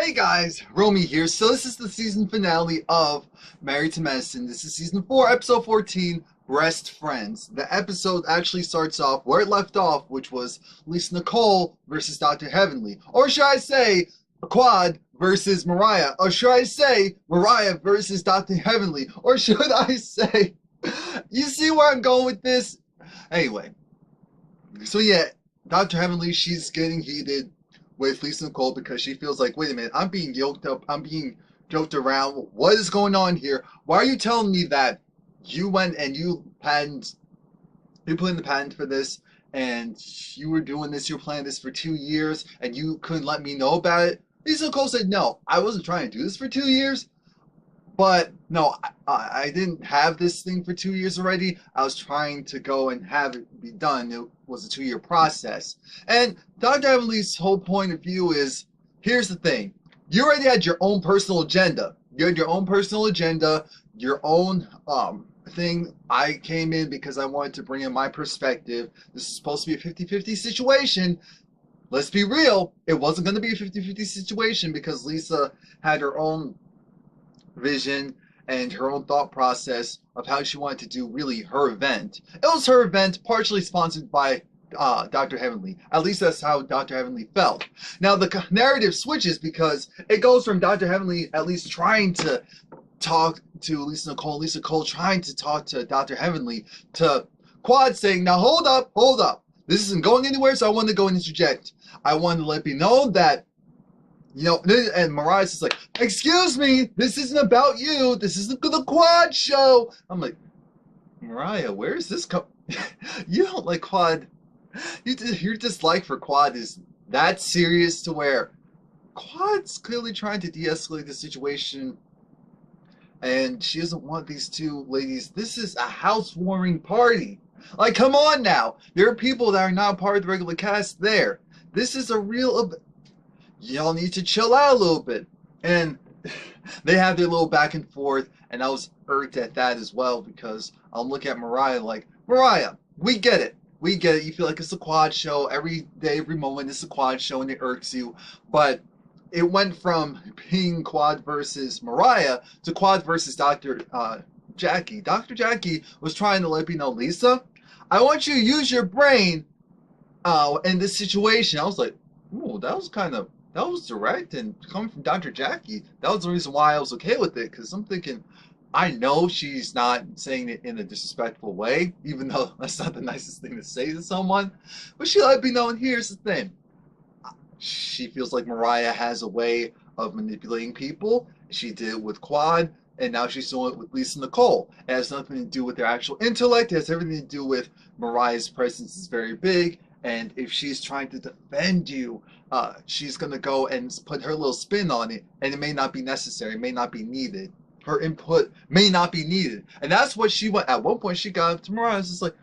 Hey guys, Romie here. So this is the season finale of Married to Medicine. This is season 4, episode 14, Breast Friends. The episode actually starts off where it left off, which was Lisa Nicole versus Dr. Heavenly. Or should I say, Quad versus Mariah. Or should I say, Mariah versus Dr. Heavenly. Or should I say, you see where I'm going with this? Anyway, so yeah, Dr. Heavenly, she's getting heated with Lisa Nicole because she feels like, wait a minute, I'm being yoked up, I'm being joked around. What is going on here? Why are you telling me that you went and you put in the patent for this, and you were doing this, you were planning this for 2 years, and you couldn't let me know about it? Lisa Nicole said, no, I wasn't trying to do this for 2 years. But no, I didn't have this thing for 2 years already. I was trying to go and have it be done. It was a 2-year process. And Dr. Heavenly's whole point of view is, here's the thing. You already had your own personal agenda. You had your own personal agenda, your own thing. I came in because I wanted to bring in my perspective. This is supposed to be a 50-50 situation. Let's be real. It wasn't going to be a 50-50 situation because Lisa had her own vision and her own thought process of how she wanted to do really her event. It was her event, partially sponsored by Dr. Heavenly. At least that's how Dr. Heavenly felt. Now the narrative switches because it goes from Dr. Heavenly at least trying to talk to Lisa Nicole trying to talk to Dr. Heavenly, to Quad saying, now hold up. This isn't going anywhere, so I want to go and interject. I want to let you know that, you know, and Mariah's just like, excuse me, this isn't about you. This isn't the Quad show. I'm like, Mariah, where is this You don't like Quad. Your dislike for Quad is that serious to where Quad's clearly trying to de-escalate the situation, and she doesn't want these two ladies. This is a housewarming party. Like, come on now. There are people that are not part of the regular cast there. This is a real... Y'all need to chill out a little bit. And they have their little back and forth, and I was irked at that as well because I'm looking at Mariah like, Mariah, we get it. We get it. You feel like it's a Quad show. Every day, every moment, it's a Quad show, and it irks you. But it went from being Quad versus Mariah to Quad versus Dr. Jackie. Dr. Jackie was trying to let me know, Lisa, I want you to use your brain in this situation. I was like, ooh, that was direct, and coming from Dr. Jackie, that was the reason why I was okay with it, because I'm thinking, I know she's not saying it in a disrespectful way, even though that's not the nicest thing to say to someone, but she let me know, and here's the thing. She feels like Mariah has a way of manipulating people. She did it with Quad, and now she's doing it with Lisa Nicole. It has nothing to do with their actual intellect. It has everything to do with Mariah's presence is very big, and if she's trying to defend you, she's going to go and put her little spin on it, and it may not be necessary, it may not be needed. Her input may not be needed. And that's what she went. At one point, she got up to Mariah, just like,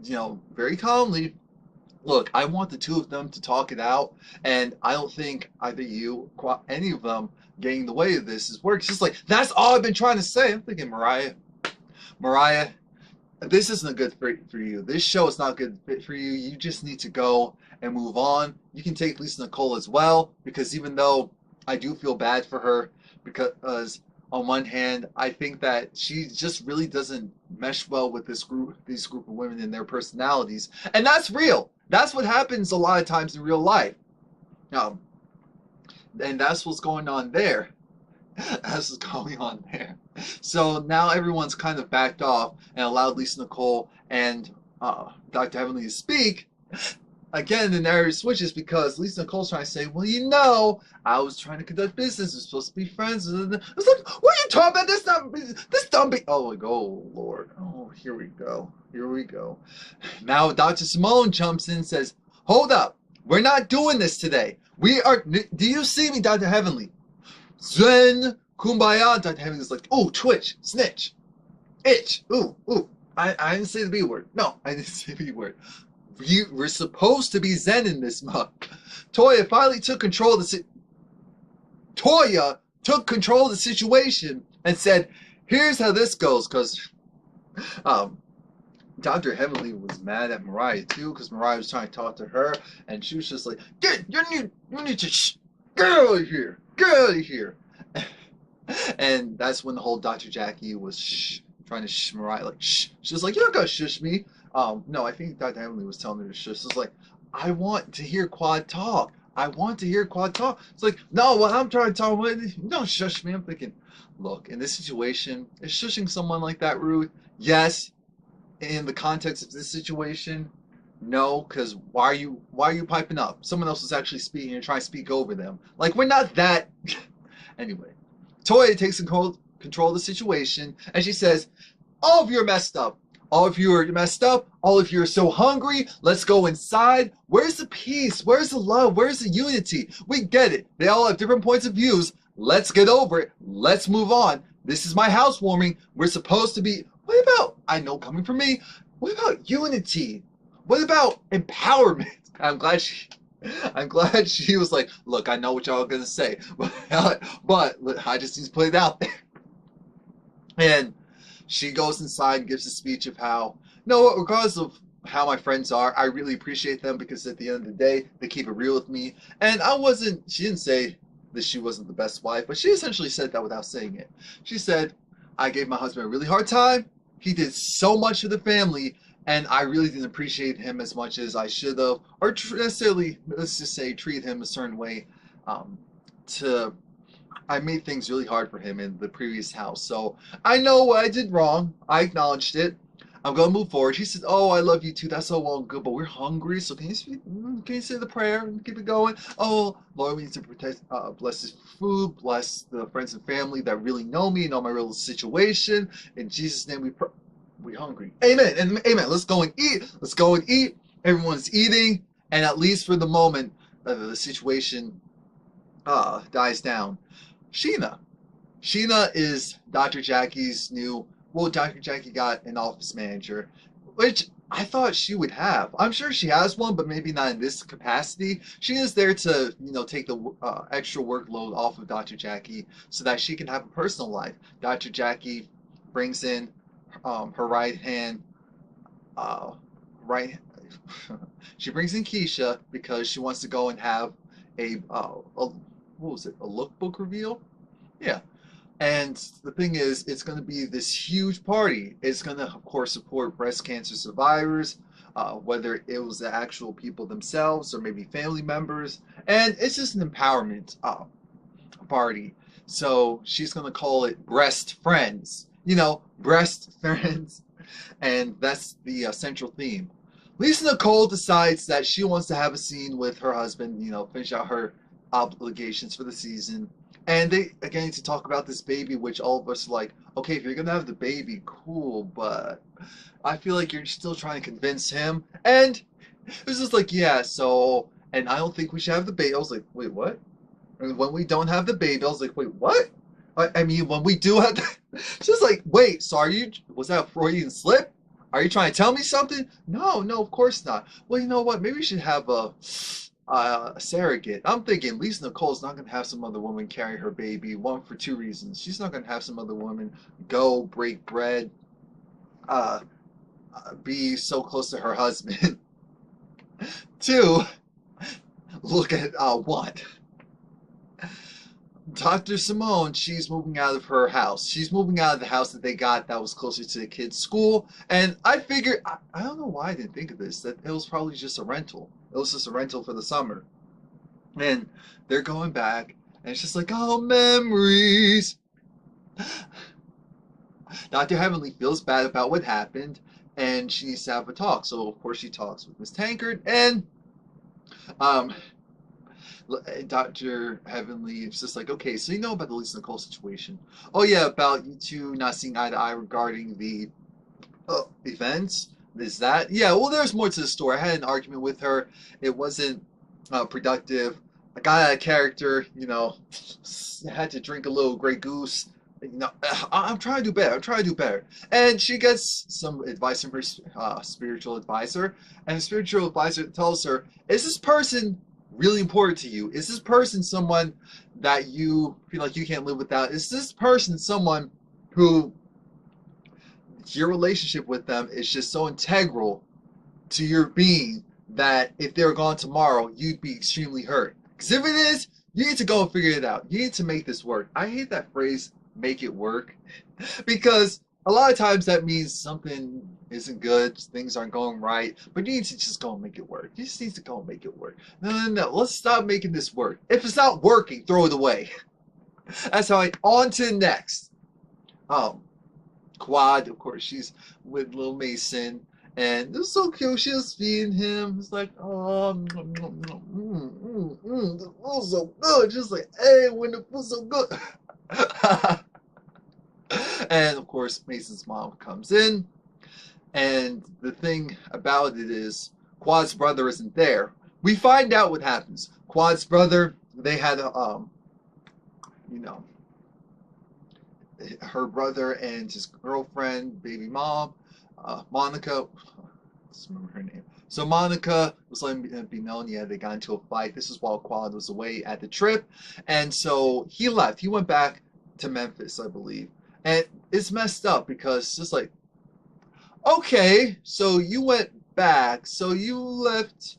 you know, very calmly, look, I want the two of them to talk it out, and I don't think either you, any of them, getting in the way of this is works. Just like, that's all I've been trying to say. I'm thinking, Mariah, this isn't a good fit for you. This show is not a good fit for you. You just need to go and move on. You can take Lisa Nicole as well, because even though I do feel bad for her, because on one hand, I think that she just really doesn't mesh well with these group of women and their personalities. And that's real. That's what happens a lot of times in real life. And that's what's going on there. That's what's going on there. So now everyone's kind of backed off and allowed Lisa Nicole and Dr. Heavenly to speak. Again, the narrative switches because Lisa Nicole's trying to say, well, you know, I was trying to conduct business. We're supposed to be friends. It's like, what are you talking about? This dumb oh, like, oh, Lord. Oh, here we go. Here we go. Now Dr. Simone jumps in and says, hold up. We're not doing this today. We are, do you see me, Dr. Heavenly? Zen, kumbaya. Dr. Heavenly's like, oh, twitch, snitch, itch, ooh. I didn't say the B word. No, I didn't say the B word. We're supposed to be zen in this month. Toya finally took control of the situation and said, here's how this goes, because Dr. Heavenly was mad at Mariah too, because Mariah was trying to talk to her, and she was just like, you need to get out of here. Get out of here. And that's when the whole Dr. Jackie was trying to shh Mariah, like, shh. She was like, you're not gonna shush me. No, I think Dr. Emily was telling her to shush. It was like, I want to hear Quad talk. I want to hear Quad talk. It's like, no, well, I'm trying to talk. Don't shush me. I'm thinking, look, in this situation, is shushing someone like that rude? Yes. In the context of this situation, no, because why are you piping up? Someone else is actually speaking and trying to speak over them. Like, we're not that. Anyway, Toya takes control of the situation, and she says, all of you are messed up. All of you are messed up. All of you are so hungry. Let's go inside. Where's the peace? Where's the love? Where's the unity? We get it. They all have different points of views. Let's get over it. Let's move on. This is my housewarming. We're supposed to be... What about, I know coming from me, what about unity? What about empowerment? I'm glad she was like, look, I know what y'all are going to say, but I just need to put it out there. And she goes inside and gives a speech of how, no, regardless of how my friends are, I really appreciate them because at the end of the day, they keep it real with me. And she didn't say that she wasn't the best wife, but she essentially said that without saying it. She said, I gave my husband a really hard time. He did so much for the family, and I really didn't appreciate him as much as I should have, or necessarily, let's just say, treat him a certain way. I made things really hard for him in the previous house. So I know what I did wrong. I acknowledged it. I'm going to move forward. She said, oh, I love you too. That's so well and good, but we're hungry. So can you say the prayer and keep it going? Oh, Lord, we need to bless this food, bless the friends and family that really know me, know my real situation. In Jesus' name we pray. We're hungry. Amen. And amen. Let's go and eat. Let's go and eat. Everyone's eating. And at least for the moment, the situation dies down. Sheena is Dr. Jackie's new... Well, Dr. Jackie got an office manager, which I thought she would have. I'm sure she has one, but maybe not in this capacity. She is there to, take the extra workload off of Dr. Jackie so that she can have a personal life. Dr. Jackie brings in her right hand, she brings in Keisha because she wants to go and have what was it, a lookbook reveal? Yeah. And the thing is, it's going to be this huge party. It's going to, of course, support breast cancer survivors, whether it was the actual people themselves or maybe family members. And it's just an empowerment party. So she's going to call it Breast Friends. Breast Friends. And that's the central theme. Lisa Nicole decides that she wants to have a scene with her husband, finish out her obligations for the season. And they, again, to talk about this baby, which all of us are like, okay, if you're going to have the baby, cool, but I feel like you're still trying to convince him. And it was just like, yeah, so, and I don't think we should have the baby. I was like, wait, what? And when we don't have the baby, I was like, wait, what? I mean, when we do have the... She's like, wait, so was that a Freudian slip? Are you trying to tell me something? No, of course not. Well, you know what? Maybe we should have a surrogate. I'm thinking Lisa Nicole's not going to have some other woman carry her baby. One, for two reasons. She's not going to have some other woman go break bread, be so close to her husband. Two, look at what? Dr. Simone, she's moving out of her house. She's moving out of the house that they got that was closer to the kids' school. And I figured, I don't know why I didn't think of this, that it was probably just a rental. It was just a rental for the summer. And they're going back, and it's just like, oh, memories. Dr. Heavenly feels bad about what happened, and she needs to have a talk. So, of course, she talks with Miss Tankard, and Dr. Heavenly is just like, okay, so you know about the Lisa Nicole situation. Oh, yeah, about you two not seeing eye to eye regarding the events. Is that? Yeah, well, there's more to the story. I had an argument with her. It wasn't productive. I got out of character, had to drink a little Grey Goose. I'm trying to do better. And she gets some advice from her spiritual advisor. And the spiritual advisor tells her, is this person really important to you? Is this person someone that you feel like you can't live without? Is this person someone who your relationship with them is just so integral to your being that if they're gone tomorrow, you'd be extremely hurt? Because if it is, You need to go and figure it out. You need to make this work. I hate that phrase, make it work, because a lot of times that means something isn't good, things aren't going right, but you need to just go and make it work. You just need to go and make it work. No, no, no. Let's stop making this work. If it's not working, throw it away. That's how on to the next. Quad, of course, she's with little Mason, and it was so cute. She was feeding him. It's like, oh, this feels so good. Just like, hey, when it feels so good. And of course, Mason's mom comes in, and the thing about it is, Quad's brother isn't there. We find out what happens. Quad's brother, they had you know, her brother and his girlfriend, baby mom, Monica. Let's remember her name. So Monica was letting it be known, yeah, they got into a fight. This is while Quad was away at the trip, and so he left. He went back to Memphis, I believe, and it's messed up because it's just like, okay, so you went back, so you left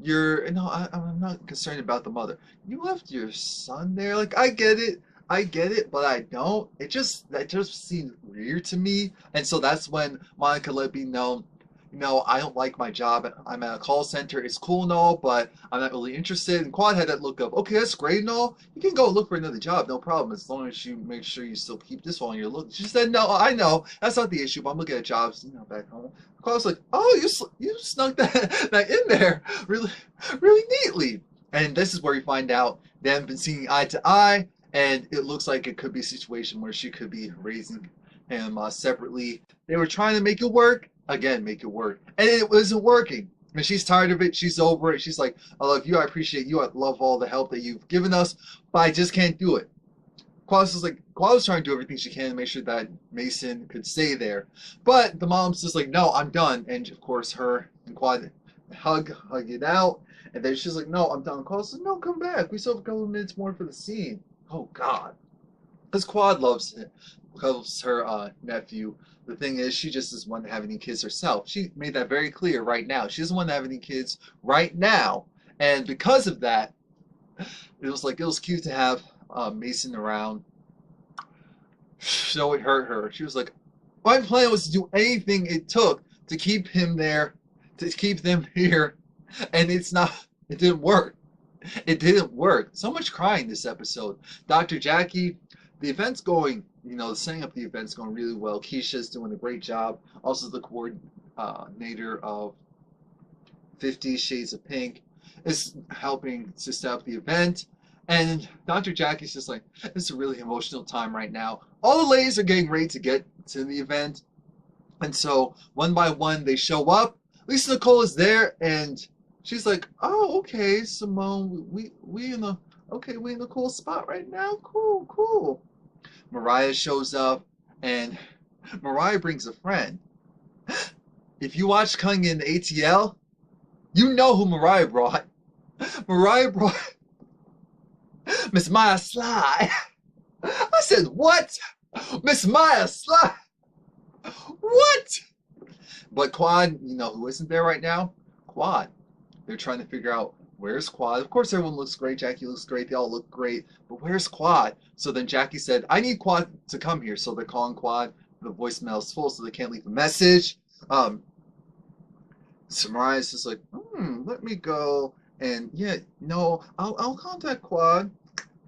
your, no, I'm not concerned about the mother. You left your son there. Like, I get it, but I don't. That just seems weird to me. And so that's when Monica let me know, I don't like my job. I'm at a call center. It's cool and all, but I'm not really interested. And Quad had that look of, okay, that's great and all. You can go look for another job, no problem, as long as you make sure you still keep this one on your look. She said, no, I know. That's not the issue, but I'm looking at jobs, back home. Quad was like, oh, you snuck that in there really, really neatly. And this is where we find out they haven't been seeing eye to eye, and it looks like it could be a situation where she could be raising him separately. They were trying to make it work. Again, make it work. And it wasn't working. And she's tired of it. She's over it. She's like, I love you. I appreciate you. I love all the help that you've given us, but I just can't do it. Quad was trying to do everything she can to make sure that Mason could stay there. But the mom's just like, no, I'm done. And of course, her and Quad hug it out. And then she's like, no, I'm done. Quad says, no, come back. We still have a couple of minutes more for the scene. Oh, God. Because Quad loves her nephew. The thing is, she just doesn't want to have any kids herself. She made that very clear right now. She doesn't want to have any kids right now. And because of that, it was cute to have Mason around. So it hurt her. She was like, my plan was to do anything it took to keep him there, to keep them here. And it didn't work. It didn't work. So much crying this episode. Dr. Jackie, the event's going, setting up the event's going really well. Keisha's doing a great job. Also, the coordinator of 50 Shades of Pink is helping to set up the event. And Dr. Jackie's just like, it's a really emotional time right now. All the ladies are getting ready to get to the event. And so, one by one, they show up. Lisa Nicole is there, and she's like, oh, okay, Simone, we in a cool spot right now. Cool. Mariah shows up, and Mariah brings a friend. If you watch Coming in ATL, you know who Mariah brought. Mariah brought Miss Maya Sly. I said, what? Miss Maya Sly? What? But Quad, who isn't there right now? Quad. They're trying to figure out, where's Quad? Of course, everyone looks great. Jackie looks great. They all look great. But where's Quad? So then Jackie said, I need Quad to come here. So they're calling Quad. The voicemail's full, so they can't leave a message. Mariah's just like, let me go. And yeah, I'll contact Quad.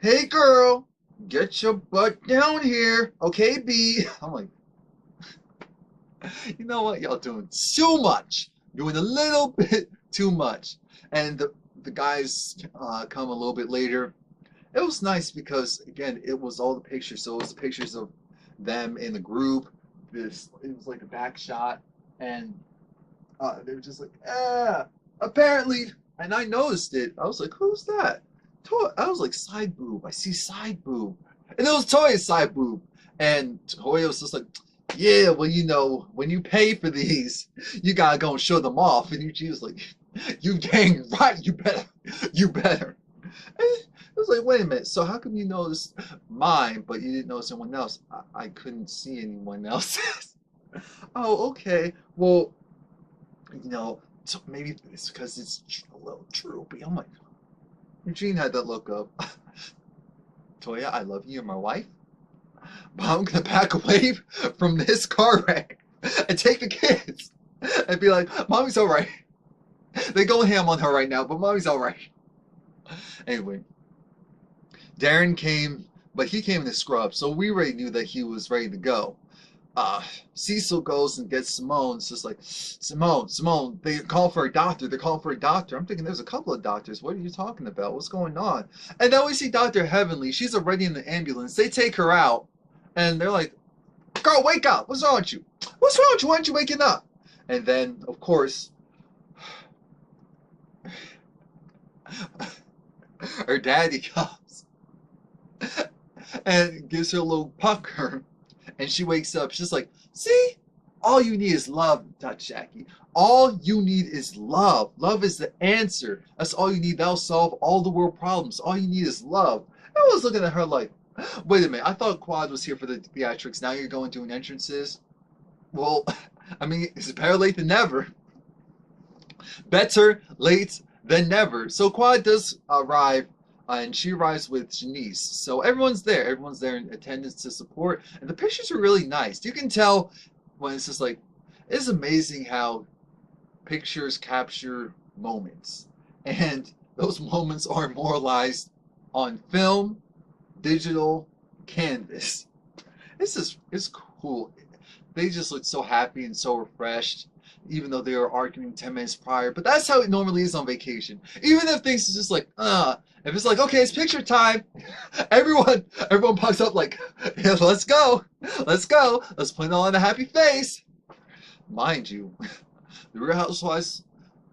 Hey, girl, get your butt down here. Okay, B. I'm like, you know what? Y'all doing too much. Doing a little bit too much. And the guys come a little bit later. It was nice because, again, it was all the pictures. So it was the pictures of them in the group. It was like a back shot. And they were just like, apparently. And I noticed it. I was like, who's that? I was like, side boob. I see side boob. And it was Toya's side boob. And Toya was just like, yeah, well, when you pay for these, you gotta go and show them off. And she was like, you dang right, you better. And it was like, wait a minute, so how come you noticed mine, but you didn't notice anyone else? I couldn't see anyone else's. Oh, okay. Well, so maybe it's because it's a little droopy. I'm like, Eugene had that look of, Toya, I love you, you're my wife, but I'm gonna back away from this car wreck and take the kids and be like, Mommy's alright. They go ham on her right now, but Mommy's alright. Anyway, Darren came, but he came in his scrub, so we already knew that he was ready to go. Cecil goes and gets Simone. It's just like, Simone, they call for a doctor. They're calling for a doctor. I'm thinking there's a couple of doctors. What are you talking about? What's going on? And then we see Dr. Heavenly. She's already in the ambulance. They take her out, and they're like, girl, wake up. What's wrong with you? What's wrong with you? Why aren't you waking up? And then, of course, her daddy comes and gives her a little pucker. And she wakes up. She's like, see? All you need is love, Dr. Jackie. All you need is love. Love is the answer. That's all you need. That'll solve all the world problems. All you need is love. I was looking at her like, wait a minute. I thought Quad was here for the theatrics. Now you're going doing entrances? Well, I mean, it's better late than never. Better late than never. So Quad does arrive. And she arrives with Janice. So everyone's there. Everyone's there in attendance to support. And the pictures are really nice. You can tell when it's just like, it's amazing how pictures capture moments. And those moments are immortalized on film, digital, canvas. It's cool. They just look so happy and so refreshed, even though they were arguing 10 minutes prior. But that's how it normally is on vacation. Even if things are just like, if it's like, okay, it's picture time, everyone pops up like, yeah, let's go, let's put on a happy face. Mind you, the Real Housewives,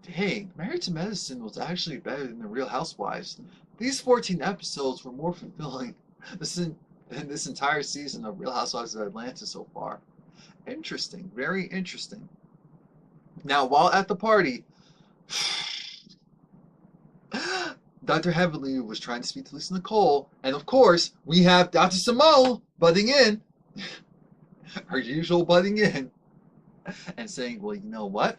dang, Married to Medicine was actually better than the Real Housewives. These 14 episodes were more fulfilling than this entire season of Real Housewives of Atlanta so far. Interesting, very interesting. Now, while at the party, Dr. Heavenly was trying to speak to Lisa Nicole, and of course, we have Dr. Simone butting in, her usual butting in, and saying, well, you know what?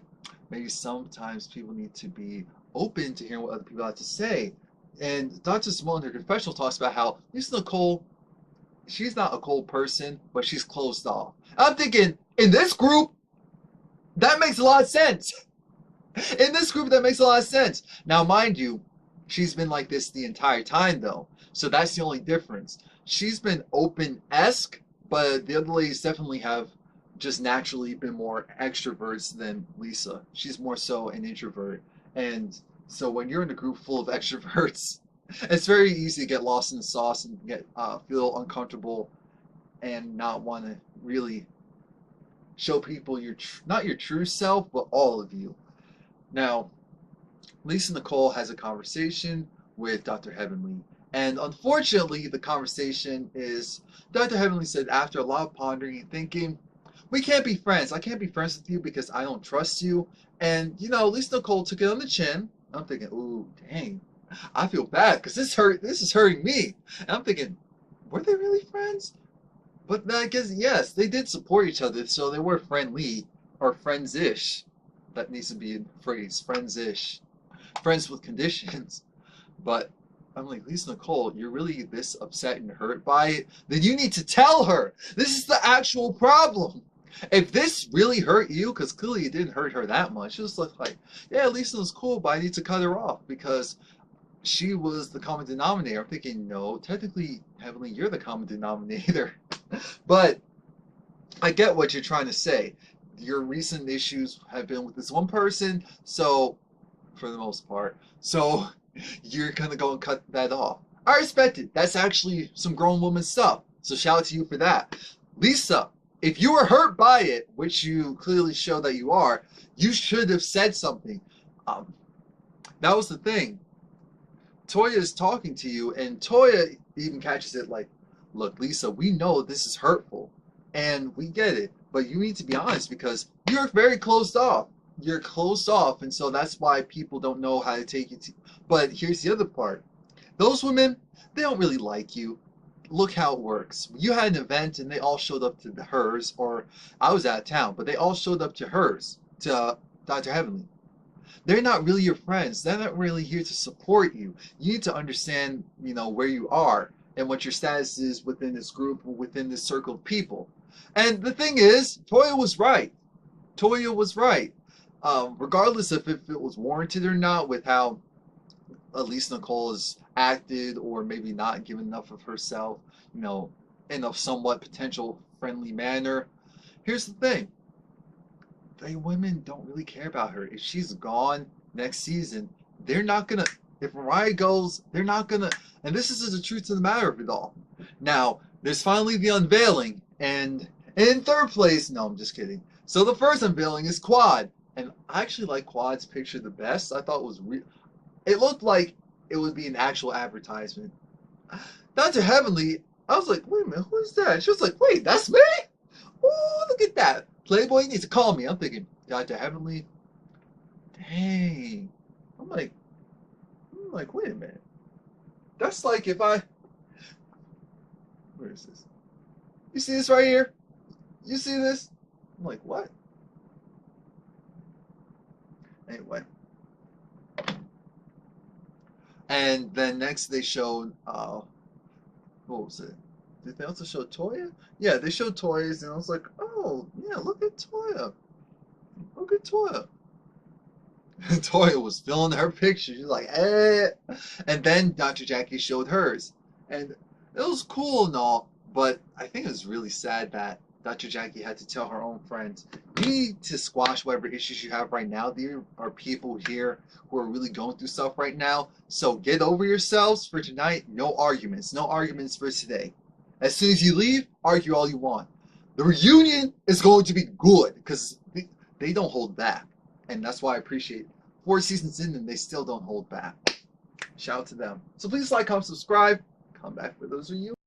Maybe sometimes people need to be open to hearing what other people have to say. And Dr. Simone, in her confessional, talks about how Lisa Nicole, she's not a cold person, but she's closed off. I'm thinking, in this group, that makes a lot of sense. In this group, that makes a lot of sense. Now, mind you, she's been like this the entire time, though. So that's the only difference. She's been open-esque, but the other ladies definitely have just naturally been more extroverts than Lisa. She's more so an introvert. And so when you're in a group full of extroverts, it's very easy to get lost in the sauce and get feel uncomfortable and not want to really show people not your true self, but all of you. Now, Lisa Nicole has a conversation with Dr. Heavenly. And unfortunately, the conversation is, Dr. Heavenly said, after a lot of pondering and thinking, we can't be friends. I can't be friends with you because I don't trust you. And, you know, Lisa Nicole took it on the chin. I'm thinking, ooh, dang. I feel bad because this is hurting me. And I'm thinking, were they really friends? But then I guess, yes, they did support each other, so they were friendly, or friends-ish. That needs to be a phrase, friends-ish. Friends with conditions. But I'm like, Lisa Nicole, you're really this upset and hurt by it? Then you need to tell her. This is the actual problem. If this really hurt you, because clearly it didn't hurt her that much, it was like, yeah, Lisa was cool, but I need to cut her off because she was the common denominator. I'm thinking, no, technically, Heavenly, you're the common denominator. But I get what you're trying to say. Your recent issues have been with this one person, so, for the most part, so you're gonna go and cut that off. I respect it. That's actually some grown woman stuff. So shout out to you for that. Lisa, if you were hurt by it, which you clearly show that you are, you should have said something. That was the thing. Toya is talking to you, and Toya even catches it like, look, Lisa, we know this is hurtful, and we get it, but you need to be honest because you're very closed off. You're closed off, and so that's why people don't know how to take you. But here's the other part. Those women, they don't really like you. Look how it works. You had an event, and they all showed up to hers, or I was out of town, but they all showed up to hers, to Dr. Heavenly. They're not really your friends. They're not really here to support you. You need to understand, where you are and what your status is within this group, within this circle of people. And the thing is, Toya was right. Toya was right. Regardless of if it was warranted or not, with how Lisa Nicole has acted or maybe not given enough of herself, in a somewhat potential friendly manner. Here's the thing. They women don't really care about her. If she's gone next season, they're not gonna. If Mariah goes, they're not gonna. And this is the truth of the matter of it all. Now, there's finally the unveiling, and in third place, no, I'm just kidding. So the first unveiling is Quad, and I actually like Quad's picture the best. I thought it was it looked like it would be an actual advertisement. Dr. Heavenly, I was like, wait a minute, who is that? She was like, wait, that's me? Oh, look at that. Playboy needs to call me. I'm thinking, Dr. Heavenly, dang. I'm like, wait a minute. That's like if I, where is this? You see this right here? You see this? I'm like, what? Anyway. And then next they showed, what was it? Did they also show Toya? Yeah, they showed Toya's, and I was like, oh, yeah, look at Toya. Look at Toya. Toya was filling her picture. She's like, eh. And then Dr. Jackie showed hers. And it was cool and all, but I think it was really sad that Dr. Jackie had to tell her own friends, you need to squash whatever issues you have right now. There are people here who are really going through stuff right now. So get over yourselves for tonight. No arguments. No arguments for today. As soon as you leave, argue all you want. The reunion is going to be good because they don't hold back. And that's why I appreciate 4 seasons in and they still don't hold back. Shout out to them. So please like, comment, subscribe. Come back for those of you.